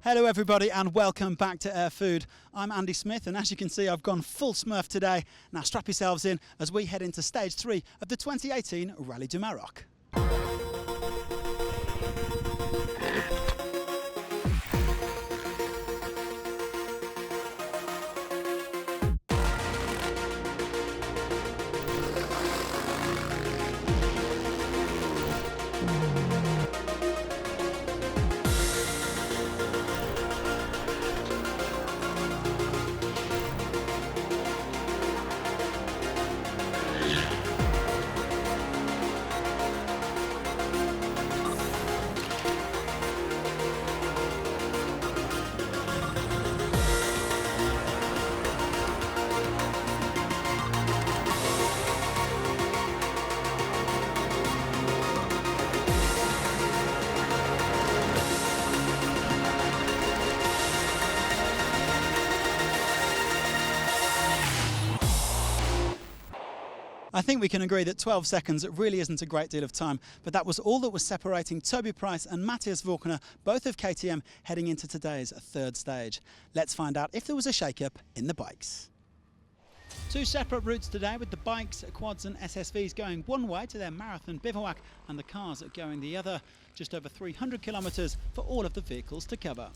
Hello everybody and welcome back to Air Food. I'm Andy Smith and as you can see I've gone full Smurf today. Now strap yourselves in as we head into stage 3 of the 2018 Rallye du Maroc. I think we can agree that 12 seconds really isn't a great deal of time, but that was all that was separating Toby Price and Matthias Wagner, both of KTM, heading into today's third stage. Let's find out if there was a shake-up in the bikes. Two separate routes today, with the bikes, quads and SSVs going one way to their marathon bivouac and the cars going the other. Just over 300 kilometres for all of the vehicles to cover.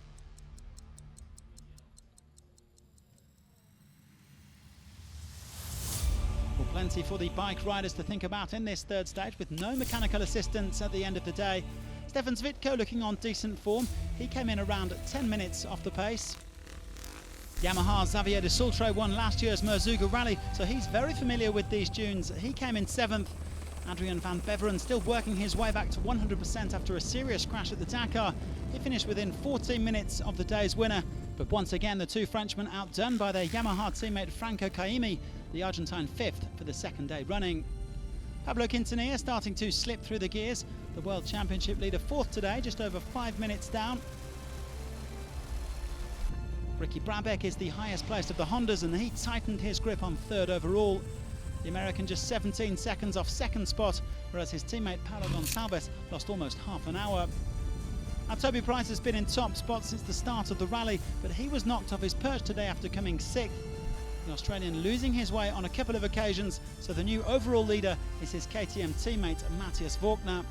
Well, plenty for the bike riders to think about in this third stage, with no mechanical assistance at the end of the day. Stefan Zvitko looking on decent form. He came in around 10 minutes off the pace. Yamaha's Xavier de Sultre won last year's Merzouga Rallye, so he's very familiar with these dunes. He came in 7th. Adrian van Beveren still working his way back to 100% after a serious crash at the Dakar. He finished within 14 minutes of the day's winner. But once again, the two Frenchmen outdone by their Yamaha teammate Franco Caimi, the Argentine 5th for the second day running. Pablo Quintanilla starting to slip through the gears. The World Championship leader 4th today, just over 5 minutes down. Ricky Brabec is the highest placed of the Hondas and he tightened his grip on 3rd overall. The American just 17 seconds off 2nd spot, whereas his teammate Paulo Gonçalves lost almost half an hour. Now, Toby Price has been in top spot since the start of the rally, but he was knocked off his perch today after coming 6th. The Australian losing his way on a couple of occasions, so the new overall leader is his KTM teammate Matthias Wagner.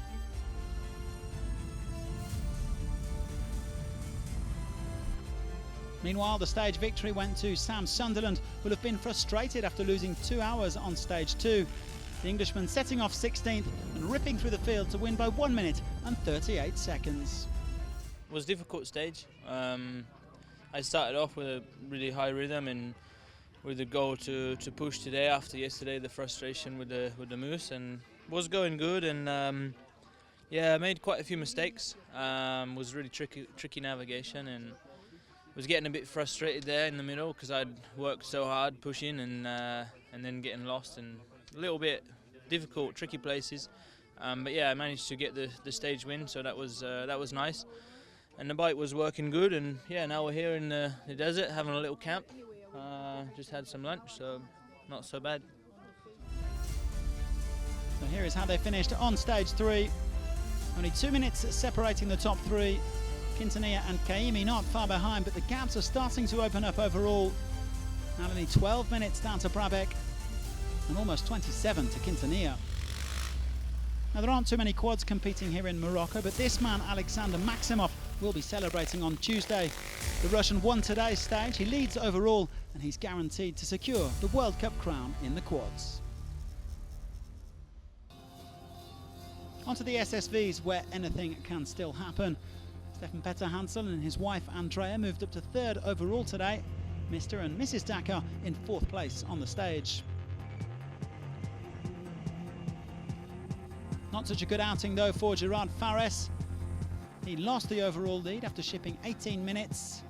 Meanwhile, the stage victory went to Sam Sunderland, who'll have been frustrated after losing 2 hours on stage 2. The Englishman setting off 16th and ripping through the field to win by 1 minute and 38 seconds. It was a difficult stage. I started off with a really high rhythm and with the goal to push today after yesterday, the frustration with the moose, and was going good. And yeah, I made quite a few mistakes. Was really tricky navigation, and was getting a bit frustrated there in the middle because I'd worked so hard pushing and then getting lost and a little bit difficult, tricky places. But yeah, I managed to get the stage win, so that was nice. And the bike was working good, and yeah, now we're here in the desert having a little camp. Just had some lunch, so not so bad. So here is how they finished on stage 3. Only 2 minutes separating the top 3. Quintanilla and Caimi not far behind, but the gaps are starting to open up overall. Now only 12 minutes down to Brabec and almost 27 to Quintanilla. Now there aren't too many quads competing here in Morocco, but this man, Alexander Maximov, will be celebrating on Tuesday. The Russian won today's stage, he leads overall, and he's guaranteed to secure the World Cup crown in the quads. Onto the SSVs, where anything can still happen. Stefan Petter Hansel and his wife Andrea moved up to 3rd overall today. Mr. and Mrs. Dakar in 4th place on the stage. Not such a good outing though for Gerard Fares. He lost the overall lead after shipping 18 minutes.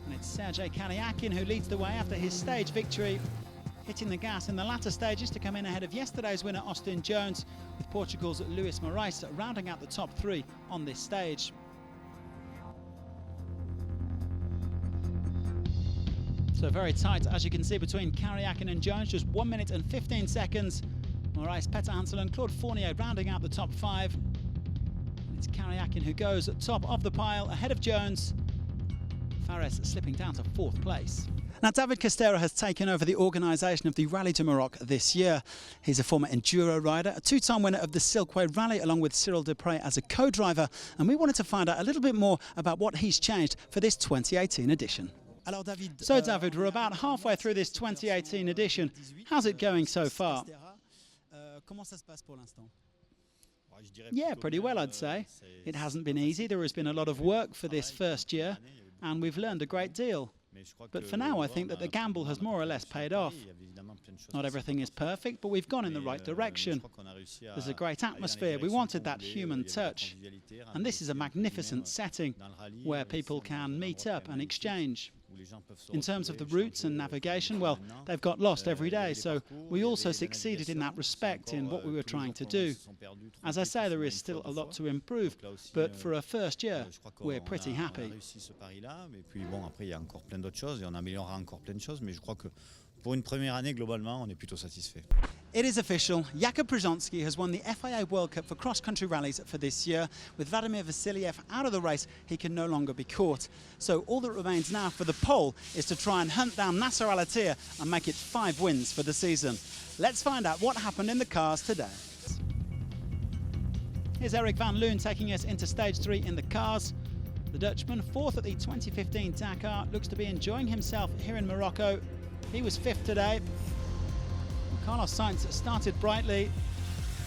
And it's Sergej Kalyakin who leads the way after his stage victory, hitting the gas in the latter stages to come in ahead of yesterday's winner Austin Jones, with Portugal's Luis Moraes rounding out the top 3 on this stage. So very tight, as you can see, between Kalyakin and Jones, just 1 minute and 15 seconds. Moraes, Petter Hansel and Claude Fournier rounding out the top 5. It's Karyakin who goes at top of the pile ahead of Jones. Fares slipping down to 4th place. Now, David Castera has taken over the organisation of the Rallye de Maroc this year. He's a former enduro rider, a 2-time winner of the Silkway Rally along with Cyril Dupré as a co-driver, and we wanted to find out a little bit more about what he's changed for this 2018 edition. So David, we're about halfway through this 2018 edition. How's it going so far? Yeah, pretty well, I'd say. It hasn't been easy. There has been a lot of work for this first year, and we've learned a great deal. But for now, I think that the gamble has more or less paid off. Not everything is perfect, but we've gone in the right direction. There's a great atmosphere. We wanted that human touch. And this is a magnificent setting where people can meet up and exchange. In terms of the routes and navigation, well, they've got lost every day, so we also succeeded in that respect in what we were trying to do. As I say, there is still a lot to improve, but for a first year, we're pretty happy. Pour une première année, globalement, on est plutôt satisfait. It is official. Jakub Brzezinski has won the FIA World Cup for cross-country rallies for this year. With Vladimir Vasiliev out of the race, he can no longer be caught. So all that remains now for the pole is to try and hunt down Nasser Al-Attiyah and make it 5 wins for the season. Let's find out what happened in the cars today. Here's Eric van Loon taking us into stage 3 in the cars. The Dutchman, 4th at the 2015 Dakar, looks to be enjoying himself here in Morocco. He was 5th today. Carlos Sainz started brightly,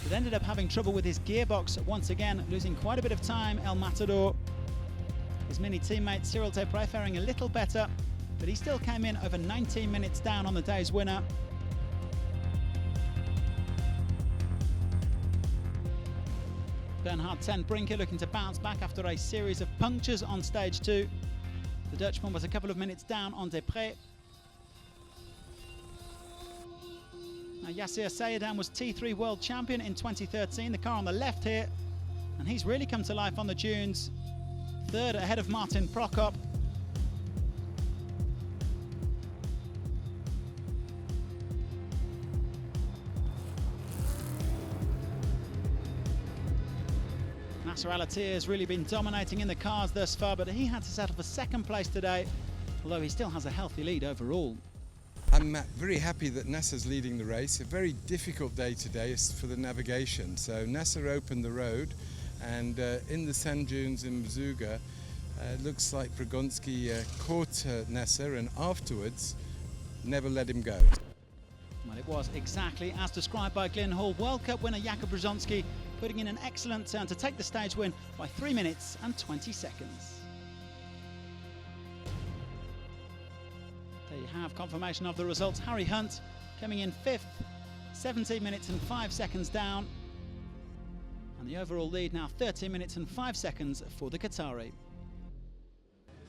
but ended up having trouble with his gearbox once again, losing quite a bit of time, El Matador. His mini teammate Cyril Dupré faring a little better, but he still came in over 19 minutes down on the day's winner. Bernhard ten Brinker looking to bounce back after a series of punctures on stage 2. The Dutchman was a couple of minutes down on Dupré. Now, Yassir Sayyidan was T3 World Champion in 2013, the car on the left here, and he's really come to life on the dunes. 3rd ahead of Martin Prokop. Nasser Al-Attiyah has really been dominating in the cars thus far, but he had to settle for 2nd place today, although he still has a healthy lead overall. I'm very happy that Nasser's leading the race. A very difficult day today for the navigation. So Nasser opened the road, and in the sand dunes in Mzuga, it looks like Brzezinski caught Nasser, and afterwards never let him go. Well, it was exactly as described by Glyn Hall. World Cup winner Jakub Brzezinski putting in an excellent turn to take the stage win by 3 minutes and 20 seconds. There you have confirmation of the results. Harry Hunt coming in 5th, 17 minutes and 5 seconds down. And the overall lead now 13 minutes and 5 seconds for the Qatari.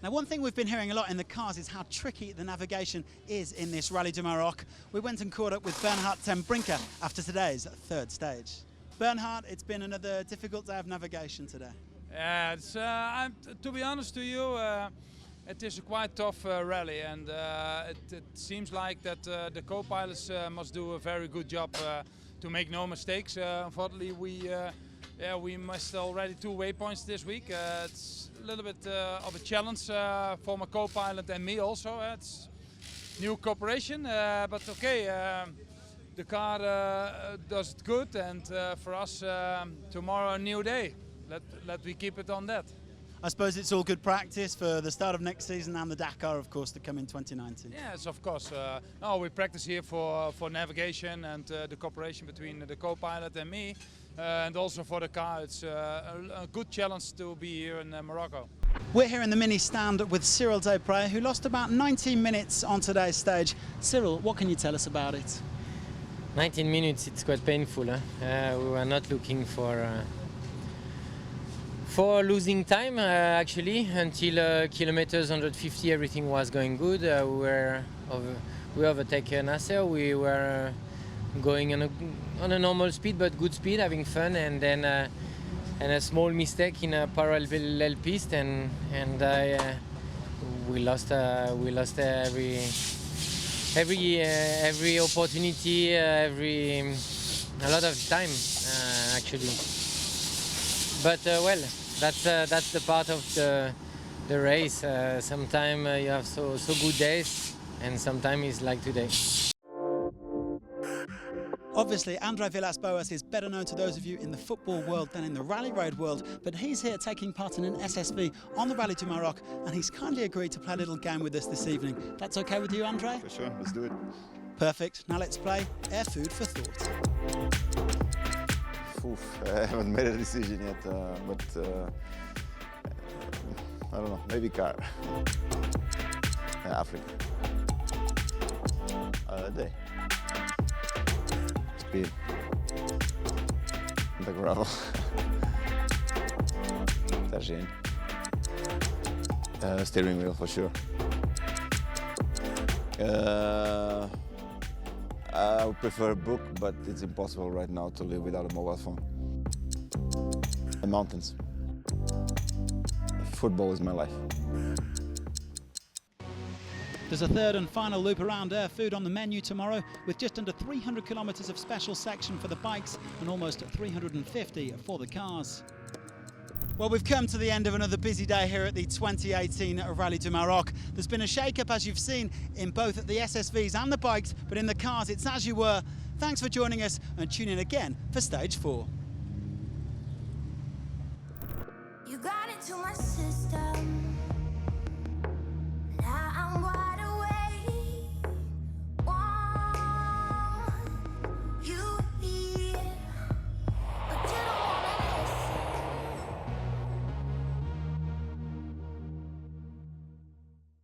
Now, one thing we've been hearing a lot in the cars is how tricky the navigation is in this Rallye de Maroc. We went and caught up with Bernhard ten Brinker after today's 3rd stage. Bernhard, it's been another difficult day of navigation today. Yeah, to be honest to you, it is a quite tough rally, and it seems like that the co-pilots must do a very good job to make no mistakes. Unfortunately, we missed already 2 waypoints this week. It's a little bit of a challenge for my co-pilot and me also. It's new cooperation, but okay. The car does it good, and for us tomorrow a new day. Let we keep it on that. I suppose it's all good practice for the start of next season and the Dakar, of course, to come in 2019. Yes, of course. No, we practice here for navigation and the cooperation between the co-pilot and me, and also for the car. It's a good challenge to be here in Morocco. We're here in the mini stand with Cyril Dupré, who lost about 19 minutes on today's stage. Cyril, what can you tell us about it? 19 minutes, it's quite painful. We were not looking for losing time, actually, until kilometers 150 everything was going good. We overtaken Nasser. We were going on a normal speed, but good speed, having fun, and then a small mistake in a parallel piste, and we lost every opportunity, a lot of time, actually. but well, that's the part of the race. Sometimes you have so good days, and sometimes it's like today. Obviously, Andre Villas-Boas is better known to those of you in the football world than in the rally road world, but he's here taking part in an SSV on the Rallye to Maroc, and he's kindly agreed to play a little game with us this evening. That's okay with you, Andre? For sure, let's do it. Perfect. Now let's play Air Food for Thought. Oof, I haven't made a decision yet, but I don't know, maybe car. Africa. Day. Speed. The gravel. Tagine. Steering wheel for sure. I would prefer a book, but it's impossible right now to live without a mobile phone. The mountains. Football is my life. There's a third and final loop around Air Food on the menu tomorrow, with just under 300 kilometres of special section for the bikes and almost 350 for the cars. Well, we've come to the end of another busy day here at the 2018 Rallye du Maroc. There's been a shake-up, as you've seen, in both the SSVs and the bikes, but in the cars it's as you were. Thanks for joining us, and tune in again for Stage 4. You got it to my sister.